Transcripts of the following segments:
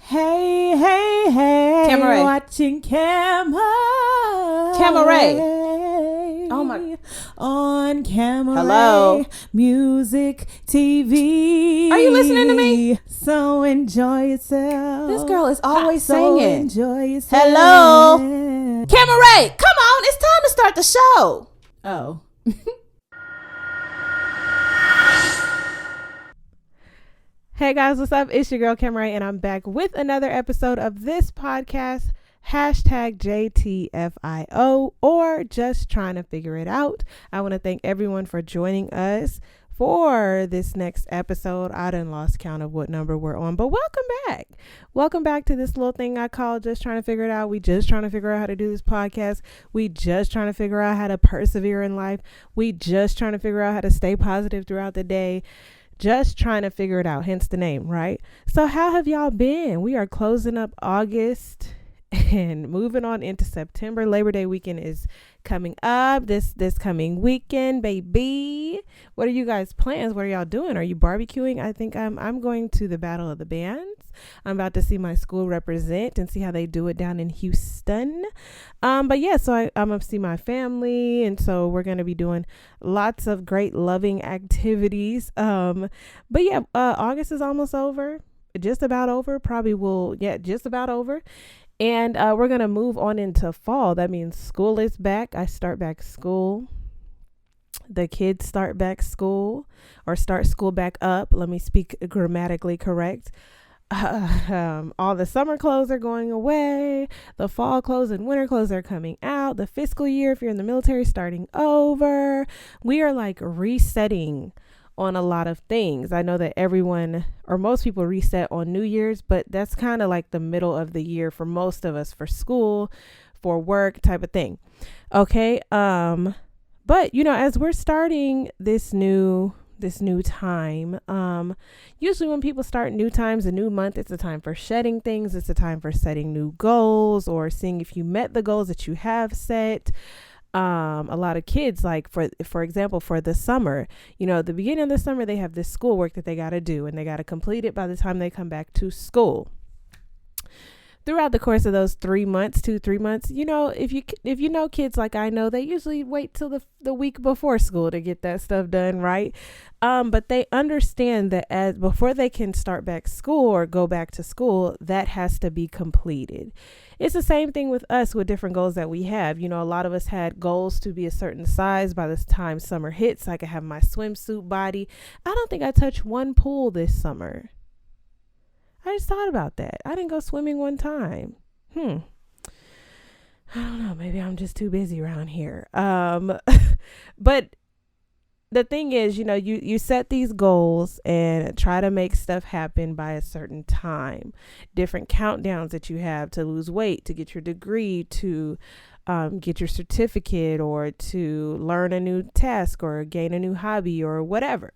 Hey, hey, hey. Camerae. Watching Camerae. Oh my. On Camerae. Hello. Music, TV. Are you listening to me? So enjoy yourself. This girl is always so singing. Enjoy yourself. Hello. Camerae, come on. It's time to start the show. Oh. Hey guys, what's up? It's your girl Camerae, and I'm back with another episode of this podcast, #JTFIO, or just trying to figure it out. I want to thank everyone for joining us for this next episode. I done lost count of what number we're on, but welcome back. Welcome back to this little thing I call just trying to figure it out. We just trying to figure out how to do this podcast. We just trying to figure out how to persevere in life. We just trying to figure out how to stay positive throughout the day. Just trying to figure it out, hence the name, right? So how have y'all been? We are closing up August and moving on into September. Labor Day weekend is coming up this coming weekend, baby. What are you guys' plans? What are y'all doing? Are you barbecuing? I think I'm going to the Battle of the Bands. I'm about to see my school represent and see how they do it down in Houston. But yeah, so I'm going to see my family. And so we're going to be doing lots of great loving activities. But yeah, August is almost over. Just about over. Just about over. And we're going to move on into fall. That means school is back. I start back school. The kids start back school or start school back up. Let me speak grammatically correct. All the summer clothes are going away. The fall clothes and winter clothes are coming out. The fiscal year, if you're in the military, starting over. We are like resetting on a lot of things. I know that everyone or most people reset on New Year's, but that's kind of like the middle of the year for most of us, for school, for work type of thing. Okay. But you know, as we're starting this new time, usually when people start new times, a new month, it's a time for shedding things. It's a time for setting new goals or seeing if you met the goals that you have set. A lot of kids, like for example, for the summer, you know, the beginning of the summer, they have this schoolwork that they got to do and they got to complete it by the time they come back to school. Throughout the course of those 3 months, 2-3 months, you know, if you know kids like I know, they usually wait till the week before school to get that stuff done, right? But they understand that before they can start back school or go back to school, that has to be completed. It's the same thing with us with different goals that we have. You know, a lot of us had goals to be a certain size by the time summer hits. I could have my swimsuit body. I don't think I touched one pool this summer. I just thought about that. I didn't go swimming one time. I don't know. Maybe I'm just too busy around here. But the thing is, you know, you set these goals and try to make stuff happen by a certain time. Different countdowns that you have to lose weight, to get your degree, to get your certificate, or to learn a new task or gain a new hobby or whatever.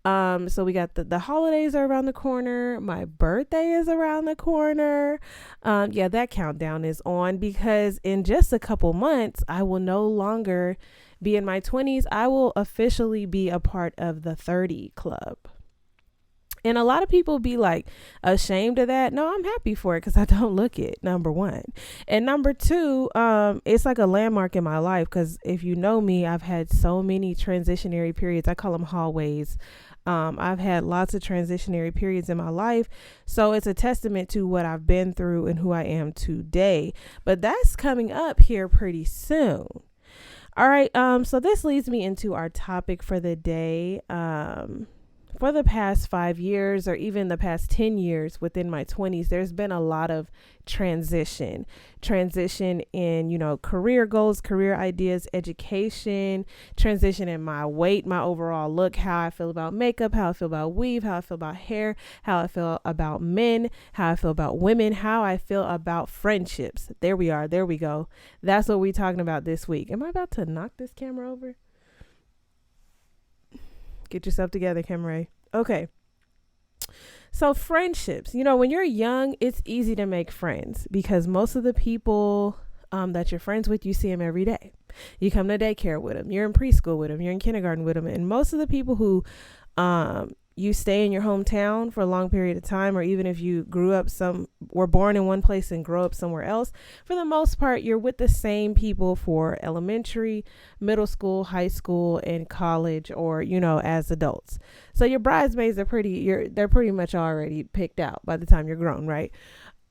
So we got the holidays are around the corner. My birthday is around the corner. Yeah, that countdown is on, because in just a couple months, I will no longer be in my 20s. I will officially be a part of the 30 club. And a lot of people be like ashamed of that. No, I'm happy for it because I don't look it, number one. And number two, it's like a landmark in my life, because if you know me, I've had so many transitionary periods. I call them hallways. I've had lots of transitionary periods in my life. So it's a testament to what I've been through and who I am today. But that's coming up here pretty soon. All right. So this leads me into our topic for the day. For the past 5 years or even the past 10 years within my 20s, there's been a lot of transition in, you know, career goals, career ideas, education, transition in my weight, my overall look, how I feel about makeup, how I feel about weave, how I feel about hair, how I feel about men, how I feel about women, how I feel about friendships. There we are. There we go. That's what we're talking about this week. Am I about to knock this camera over? Get yourself together, Camerae. Okay. So friendships, you know, when you're young, it's easy to make friends because most of the people that you're friends with, you see them every day. You come to daycare with them. You're in preschool with them. You're in kindergarten with them. And most of the people who you stay in your hometown for a long period of time, or even if you grew up were born in one place and grow up somewhere else, for the most part, you're with the same people for elementary, middle school, high school, and college, or, as adults. So your bridesmaids are they're pretty much already picked out by the time you're grown, right?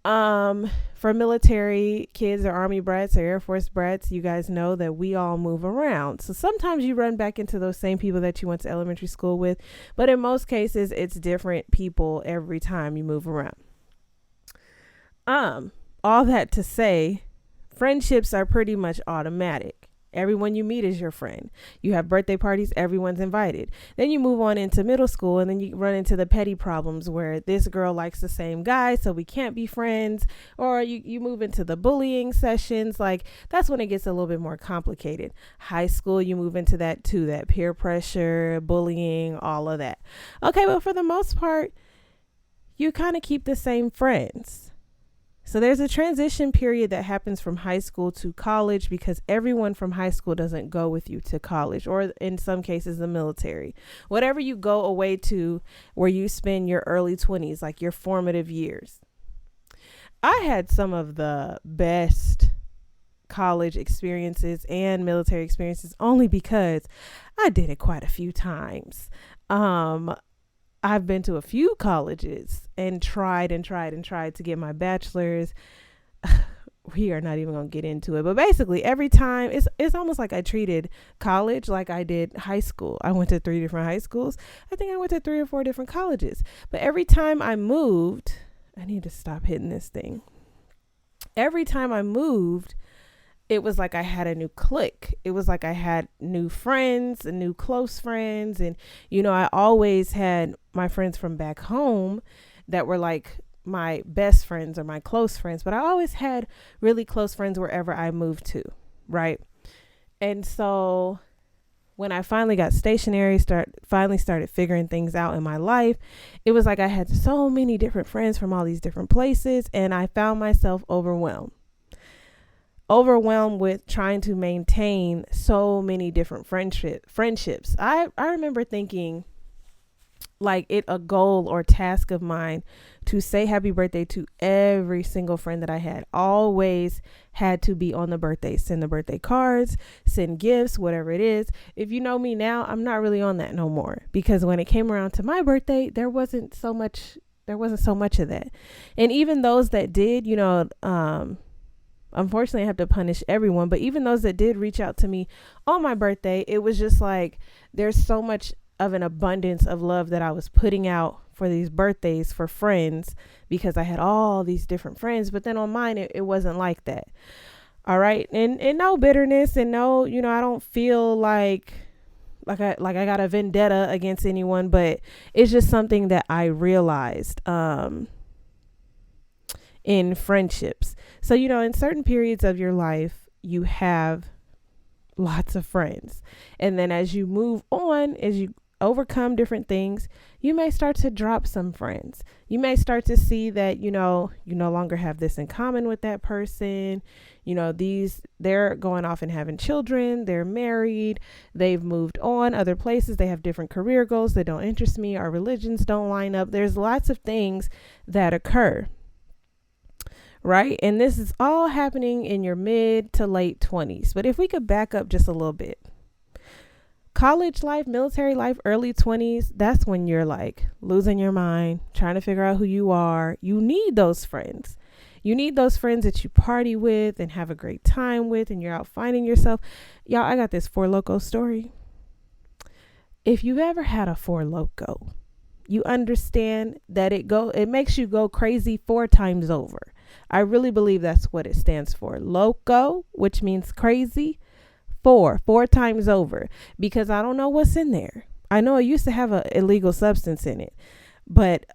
For military kids or Army brats or Air Force brats, you guys know that we all move around. So sometimes you run back into those same people that you went to elementary school with, but in most cases, it's different people every time you move around. All that to say, friendships are pretty much automatic. Everyone you meet is your friend. You have birthday parties, everyone's invited. Then you move on into middle school, and then you run into the petty problems where this girl likes the same guy, so we can't be friends. Or you move into the bullying sessions. Like, that's when it gets a little bit more complicated. High school, you move into that too, that peer pressure, bullying, all of that. Okay, but for the most part, you kind of keep the same friends. So there's a transition period that happens from high school to college, because everyone from high school doesn't go with you to college, or in some cases the military. Whatever you go away to, where you spend your early 20s, like your formative years. I had some of the best college experiences and military experiences only because I did it quite a few times. I've been to a few colleges and tried to get my bachelor's. We are not even going to get into it. But basically, every time, it's almost like I treated college like I did high school. I went to 3 different high schools. I think I went to 3 or 4 different colleges. But every time I moved, I need to stop hitting this thing. Every time I moved, it was like I had a new clique. It was like I had new friends and new close friends. And, I always had my friends from back home that were like my best friends or my close friends. But I always had really close friends wherever I moved to, right? And so when I finally got stationary, finally started figuring things out in my life, it was like I had so many different friends from all these different places. And I found myself overwhelmed with trying to maintain so many different friendships. I remember thinking like it a goal or task of mine to say happy birthday to every single friend that I had. Always had to be on the birthday, send the birthday cards, send gifts, whatever it is. If you know me now, I'm not really on that no more, because when it came around to my birthday, there wasn't so much of that. And even those that did, unfortunately, I have to punish everyone, but even those that did reach out to me on my birthday, it was just like there's so much of an abundance of love that I was putting out for these birthdays for friends, because I had all these different friends. But then on mine, it wasn't like that. All right. And no bitterness, and no, I don't feel like I got a vendetta against anyone, but it's just something that I realized in friendships. So, in certain periods of your life, you have lots of friends. And then as you move on, as you overcome different things, you may start to drop some friends. You may start to see that, you no longer have this in common with that person. They're going off and having children. They're married. They've moved on other places. They have different career goals that don't interest me. Our religions don't line up. There's lots of things that occur. Right? And this is all happening in your mid to late 20s. But if we could back up just a little bit, college life, military life, early 20s, that's when you're like losing your mind, trying to figure out who you are. You need those friends. You need those friends that you party with and have a great time with, and you're out finding yourself. Y'all, I got this Four Loko story. If you've ever had a Four Loko, you understand that it makes you go crazy 4 times over. I really believe that's what it stands for. Loco, which means crazy. 4 times over, because I don't know what's in there. I know it used to have an illegal substance in it, but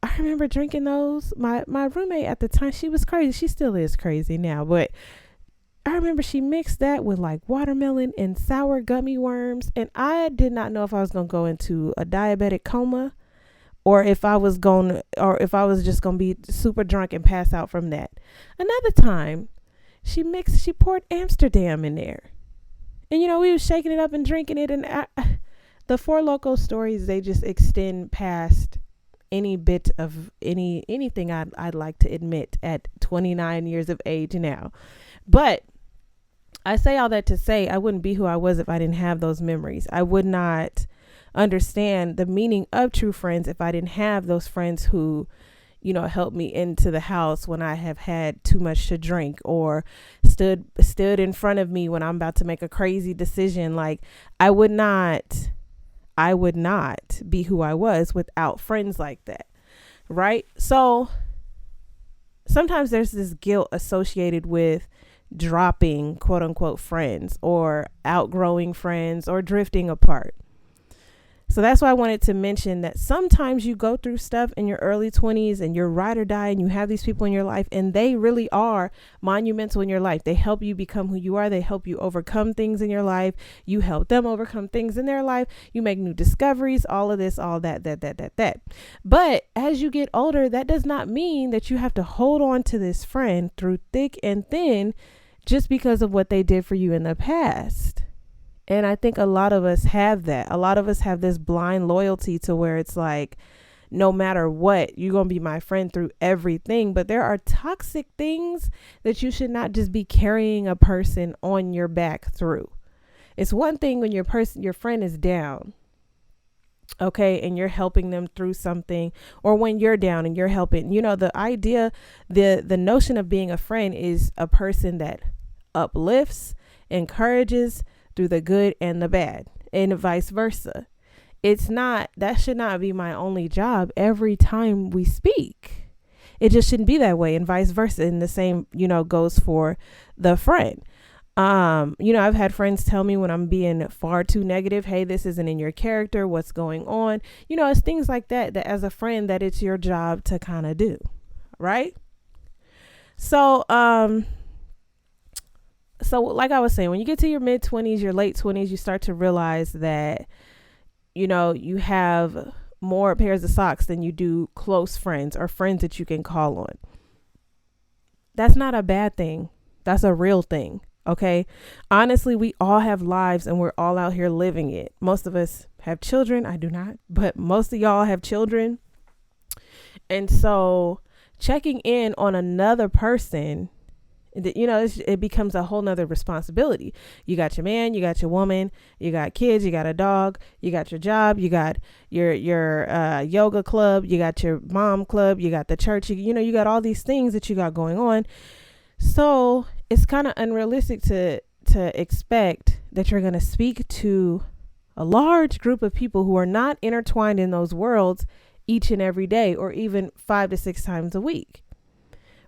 I remember drinking those. My roommate at the time, she was crazy. She still is crazy now, but I remember she mixed that with like watermelon and sour gummy worms. And I did not know if I was going to go into a diabetic coma, or if I was just going to be super drunk and pass out from that. Another time she poured Amsterdam in there. And, we was shaking it up and drinking it. And the Four Loko stories, they just extend past any bit of anything I'd like to admit at 29 years of age now. But I say all that to say I wouldn't be who I was if I didn't have those memories. I would not understand the meaning of true friends if I didn't have those friends who, helped me into the house when I have had too much to drink, or stood in front of me when I'm about to make a crazy decision. Like I would not be who I was without friends like that. Right? So sometimes there's this guilt associated with dropping quote unquote friends, or outgrowing friends, or drifting apart. So that's why I wanted to mention that sometimes you go through stuff in your early 20s and you're ride or die, and you have these people in your life, and they really are monumental in your life. They help you become who you are. They help you overcome things in your life. You help them overcome things in their life. You make new discoveries, all of this, all that. But as you get older, that does not mean that you have to hold on to this friend through thick and thin just because of what they did for you in the past. And I think a lot of us have that. A lot of us have this blind loyalty to where it's like, no matter what, you're going to be my friend through everything. But there are toxic things that you should not just be carrying a person on your back through. It's one thing when your friend is down, okay, and you're helping them through something, or when you're down and you're helping. The idea, the notion of being a friend is a person that uplifts, encourages, through the good and the bad, and vice versa. That should not be my only job every time we speak. It just shouldn't be that way, and vice versa. And the same, goes for the friend. I've had friends tell me when I'm being far too negative, hey, this isn't in your character, what's going on? It's things like that as a friend that it's your job to kind of do. Right? So like I was saying, when you get to your mid 20s, your late 20s, you start to realize that, you have more pairs of socks than you do close friends, or friends that you can call on. That's not a bad thing. That's a real thing. Okay. Honestly, we all have lives and we're all out here living it. Most of us have children. I do not, but most of y'all have children. And so checking in on another person, it becomes a whole nother responsibility. You got your man, you got your woman, you got kids, you got a dog, you got your job, you got your yoga club, you got your mom club, you got the church, you got all these things that you got going on. So it's kind of unrealistic to expect that you're going to speak to a large group of people who are not intertwined in those worlds each and every day, or even 5 to 6 times a week.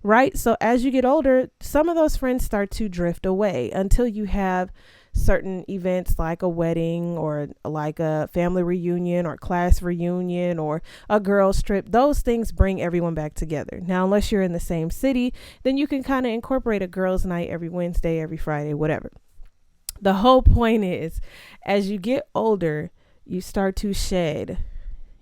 Right? So as you get older, some of those friends start to drift away until you have certain events like a wedding, or like a family reunion, or class reunion, or a girls trip. Those things bring everyone back together. Now, unless you're in the same city, then you can kind of incorporate a girls' night every Wednesday, every Friday, whatever. The whole point is, as you get older, you start to shed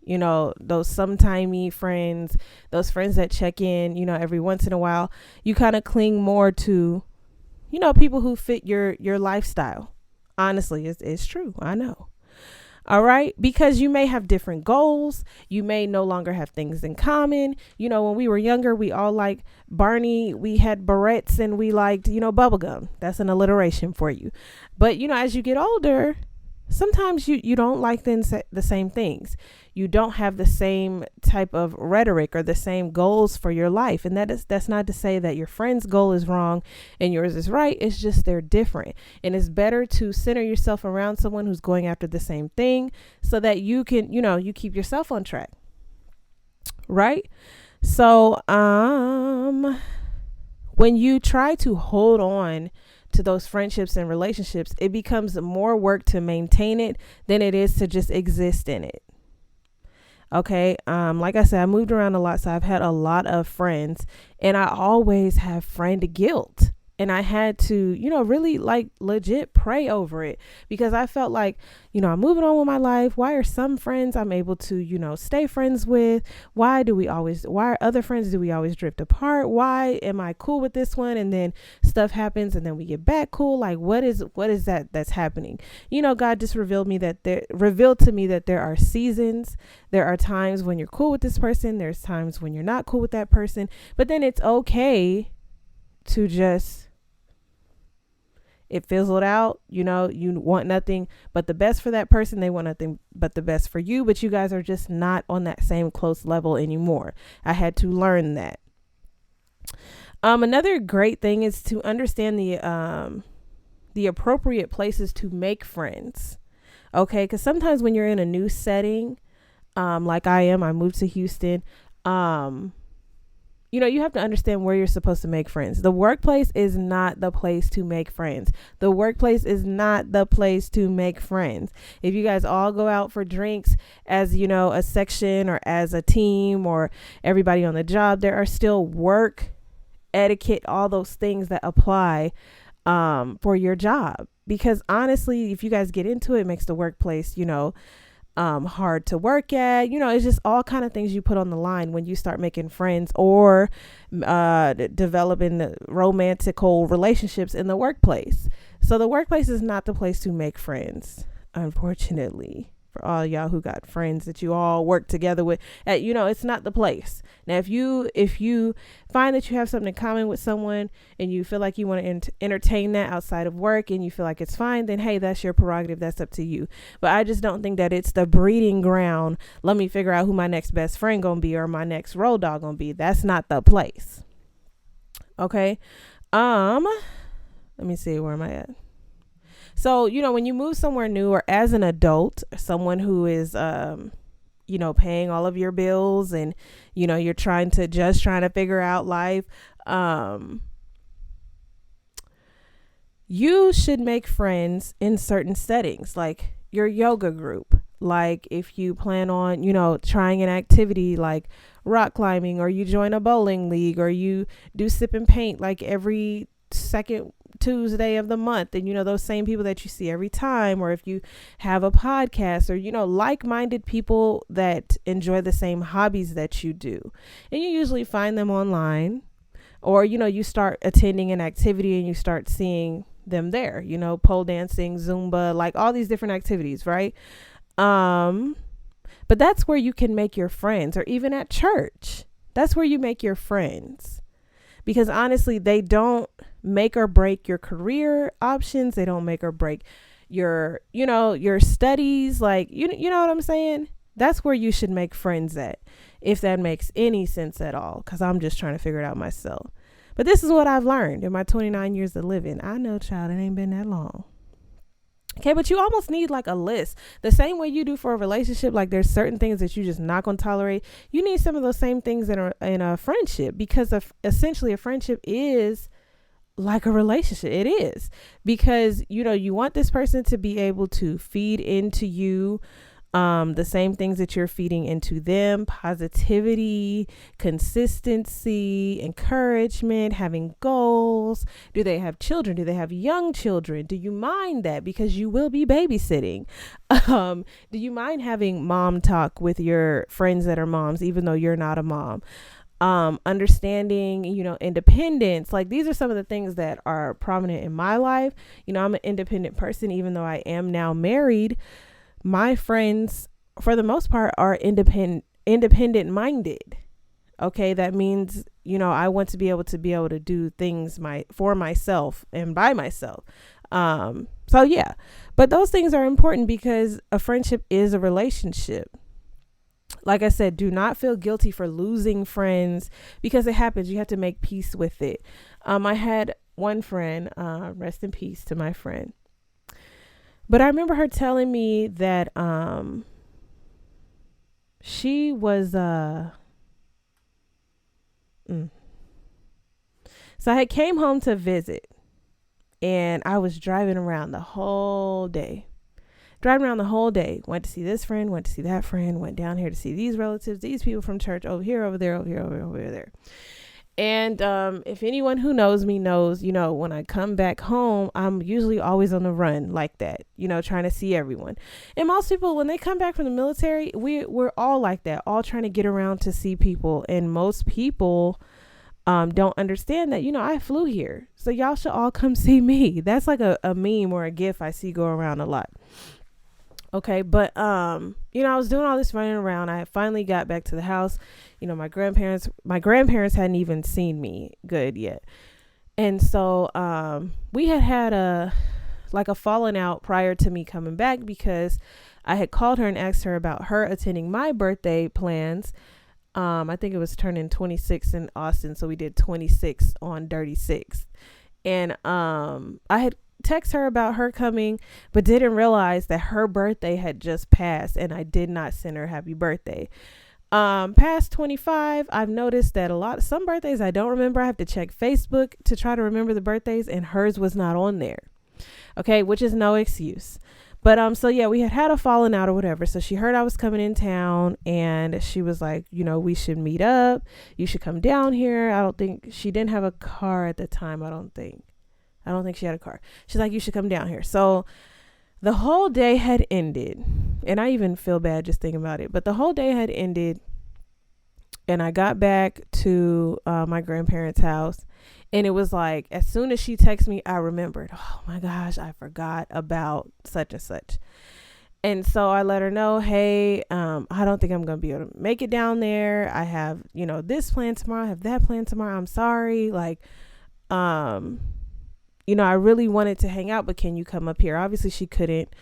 those sometimey friends, those friends that check in, every once in a while. You kind of cling more to, people who fit your lifestyle. Honestly, it's true. I know. All right. Because you may have different goals. You may no longer have things in common. When we were younger, we all liked Barney. We had barrettes, and we liked, bubblegum. That's an alliteration for you. But, as you get older, sometimes you don't like the same things. You don't have the same type of rhetoric or the same goals for your life. And that's not to say that your friend's goal is wrong and yours is right. It's just they're different. And it's better to center yourself around someone who's going after the same thing, so that you can, you keep yourself on track. Right? So when you try to hold on to those friendships and relationships, it becomes more work to maintain it than it is to just exist in it. Okay. Like I said, I moved around a lot, so I've had a lot of friends, and I always have friend guilt. And I had to, really like legit pray over it, because I felt like, I'm moving on with my life. Why are some friends I'm able to, stay friends with? Why are other friends do we always drift apart? Why am I cool with this one and then stuff happens and then we get back cool? Like, what is that's happening? God just revealed to me that there are seasons. There are times when you're cool with this person. There's times when you're not cool with that person. But then it's okay to just it fizzled out. You want nothing but the best for that person. They want nothing but the best for you, but you guys are just not on that same close level anymore. I had to learn that. Another great thing is to understand the appropriate places to make friends. Okay. Cause sometimes when you're in a new setting, like I moved to Houston, you have to understand where you're supposed to make friends. The workplace is not the place to make friends. The workplace is not the place to make friends. If you guys all go out for drinks as, a section or as a team or everybody on the job, there are still work etiquette, all those things that apply for your job. Because honestly, if you guys get into it, it makes the workplace, hard to work at. It's just all kind of things you put on the line when you start making friends or developing romantical relationships in the workplace. So the workplace is not the place to make friends, unfortunately, for all y'all who got friends that you all work together with. It's not the place. Now, if you find that you have something in common with someone and you feel like you want to entertain that outside of work and you feel like it's fine, then hey, that's your prerogative. That's up to you. But I just don't think that it's the breeding ground. Let me figure out who my next best friend gonna be or my next road dog gonna be. That's not the place. Okay. Let me see, where am I at? So, when you move somewhere new, or as an adult, someone who is, paying all of your bills and, you're trying to figure out life, you should make friends in certain settings, like your yoga group. Like if you plan on, trying an activity like rock climbing, or you join a bowling league, or you do sip and paint like every second Tuesday of the month, and those same people that you see every time, or if you have a podcast, or like-minded people that enjoy the same hobbies that you do, and you usually find them online, or you start attending an activity and you start seeing them there, pole dancing, Zumba, like all these different activities, right? But that's where you can make your friends, or even at church, that's where you make your friends. Because honestly, they don't make or break your career options. They don't make or break your studies. Like, you know what I'm saying? That's where you should make friends at, if that makes any sense at all. Because I'm just trying to figure it out myself. But this is what I've learned in my 29 years of living. I know, child, it ain't been that long. Okay, but you almost need like a list. The same way you do for a relationship, like there's certain things that you just not going to tolerate. You need some of those same things in a friendship, because essentially a friendship is like a relationship. It is, because, you want this person to be able to feed into you the same things that you're feeding into them: positivity, consistency, encouragement, having goals. Do they have children? Do they have young children? Do you mind that? Because you will be babysitting. Do you mind having mom talk with your friends that are moms, even though you're not a mom? Understanding, independence. Like, these are some of the things that are prominent in my life. I'm an independent person, even though I am now married. My friends, for the most part, are independent minded. Okay. That means, I want to be able to do things for myself and by myself. So yeah, but those things are important, because a friendship is a relationship. Like I said, do not feel guilty for losing friends, because it happens. You have to make peace with it. I had one friend, rest in peace to my friend. But I remember her telling me that she was So I had came home to visit, and I was driving around the whole day. Went to see this friend, went to see that friend, went down here to see these relatives, these people from church, over here, over there, over here, over there. And if anyone who knows me knows, when I come back home, I'm usually always on the run like that, trying to see everyone. And most people, when they come back from the military, we're all like that, all trying to get around to see people. And most people don't understand that, I flew here. So y'all should all come see me. That's like a meme or a gif I see go around a lot. Okay, but I was doing all this running around. I finally got back to the house. My grandparents hadn't even seen me good yet. And so we had a falling out prior to me coming back, because I had called her and asked her about her attending my birthday plans. I think it was turning 26 in Austin, so we did 26 on 36th. And I had text her about her coming, but didn't realize that her birthday had just passed, and I did not send her happy birthday. Past 25, I've noticed that some birthdays I don't remember. I have to check Facebook to try to remember the birthdays, and hers was not on there. Okay, which is no excuse. But so yeah, we had a falling out or whatever. So she heard I was coming in town, and she was like, we should meet up. You should come down here. I don't think she didn't have a car at the time. I don't think she had a car. She's like, you should come down here. So the whole day had ended, and I even feel bad just thinking about it, but the whole day had ended, and I got back to my grandparents' house, and it was like, as soon as she texted me, I remembered, oh my gosh, I forgot about such and such. And so I let her know, hey, I don't think I'm going to be able to make it down there. I have, this plan tomorrow. I have that plan tomorrow. I'm sorry. I really wanted to hang out, but can you come up here? Obviously she couldn't.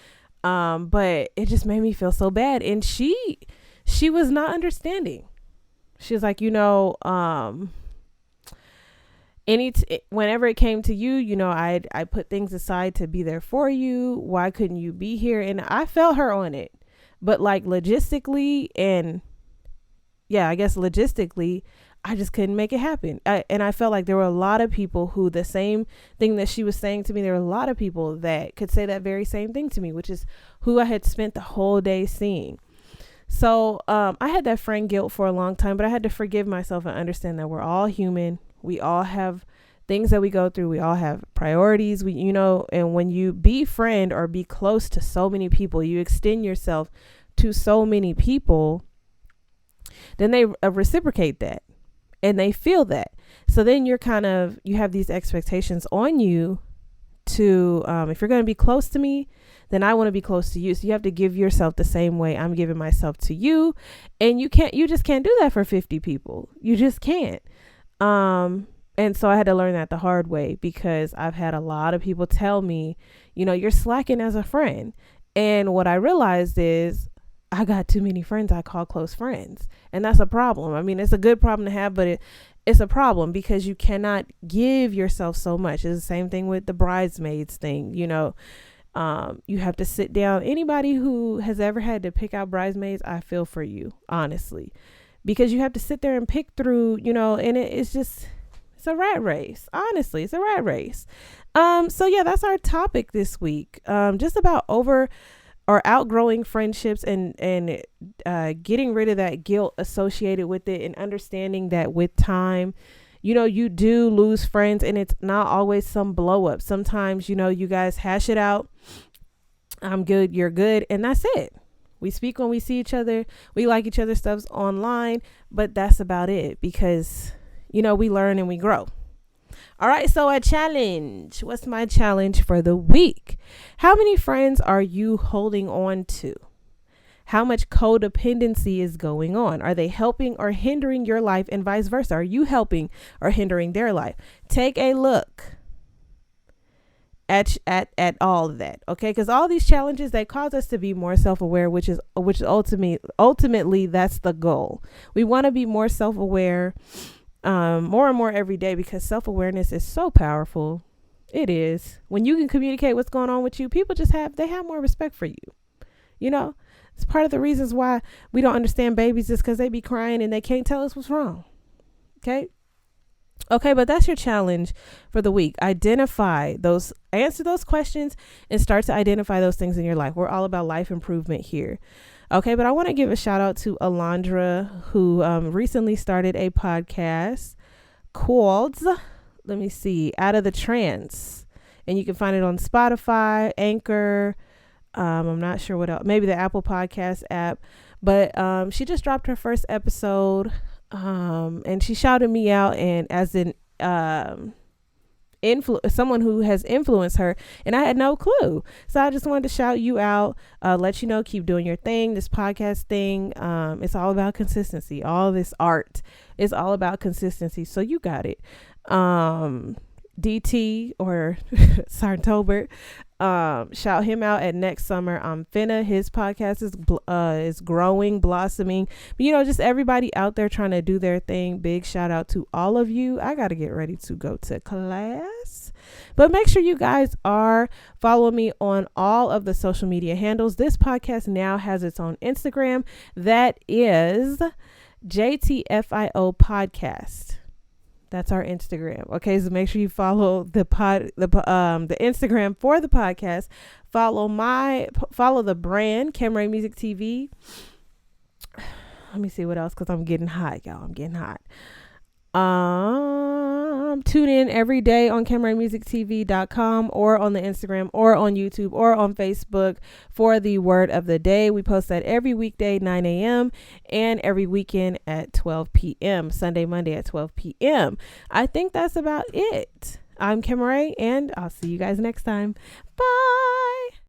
But it just made me feel so bad. And she was not understanding. She was like, whenever it came to you, I put things aside to be there for you. Why couldn't you be here? And I felt her on it, but logistically, I just couldn't make it happen. And I felt like there were a lot of people who the same thing that she was saying to me, there were a lot of people that could say that very same thing to me, which is who I had spent the whole day seeing. So I had that friend guilt for a long time, but I had to forgive myself and understand that we're all human. We all have things that we go through. We all have priorities. And when you befriend or be close to so many people, you extend yourself to so many people, then they reciprocate that. And they feel that. So then you have these expectations on you to, if you're going to be close to me, then I want to be close to you. So you have to give yourself the same way I'm giving myself to you. And you just can't do that for 50 people. You just can't. And so I had to learn that the hard way, because I've had a lot of people tell me, you're slacking as a friend. And what I realized is, I got too many friends I call close friends. And that's a problem. I mean, it's a good problem to have, but it's a problem because you cannot give yourself so much. It's the same thing with the bridesmaids thing. You have to sit down. Anybody who has ever had to pick out bridesmaids, I feel for you, honestly, because you have to sit there and pick through, and it's a rat race. Honestly, it's a rat race. So yeah, that's our topic this week. Just about outgrowing friendships and getting rid of that guilt associated with it, and understanding that with time, you do lose friends, and it's not always some blow up. Sometimes, you guys hash it out. I'm good, you're good, and that's it. We speak when we see each other. We like each other's stuff online, but that's about it, because, we learn and we grow. All right, so a challenge. What's my challenge for the week? How many friends are you holding on to? How much codependency is going on? Are they helping or hindering your life, and vice versa? Are you helping or hindering their life? Take a look at all of that, okay? Because all these challenges, they cause us to be more self-aware, which is ultimately that's the goal. We want to be more self-aware, more and more every day, because self-awareness is so powerful. It is. When you can communicate what's going on with you, people they have more respect for you. It's part of the reasons why we don't understand babies, is because they be crying and they can't tell us what's wrong. Okay, but that's your challenge for the week. Answer those questions and start to identify those things in your life. We're all about life improvement here. Okay, but I want to give a shout out to Alondra, who recently started a podcast called, let me see, Out of the Trance. And you can find it on Spotify, Anchor. I'm not sure what else. Maybe the Apple Podcast app. But she just dropped her first episode. And she shouted me out, and as an someone who has influenced her, and I had no clue. So I just wanted to shout you out, let you know, keep doing your thing. This podcast thing, it's all about consistency. All this art is all about consistency. So you got it. DT or Sergeant Tolbert, shout him out at Next Summer I'm Finna. His podcast is growing, blossoming, but just everybody out there trying to do their thing. Big shout out to all of you. I got to get ready to go to class, but make sure you guys are following me on all of the social media handles. This podcast now has its own Instagram. That is JTFIO Podcast. That's our Instagram. Okay, so make sure you follow the Instagram for the podcast. Follow the brand Camerae Music TV. Let me see what else, because I'm getting hot, y'all. I'm getting hot. Tune in every day on CameraeMusicTV.com or on the Instagram or on YouTube or on Facebook for the word of the day. We post that every weekday 9 a.m. and every weekend at 12 p.m. Sunday, Monday at 12 p.m. I think that's about it. I'm Camerae, and I'll see you guys next time. Bye.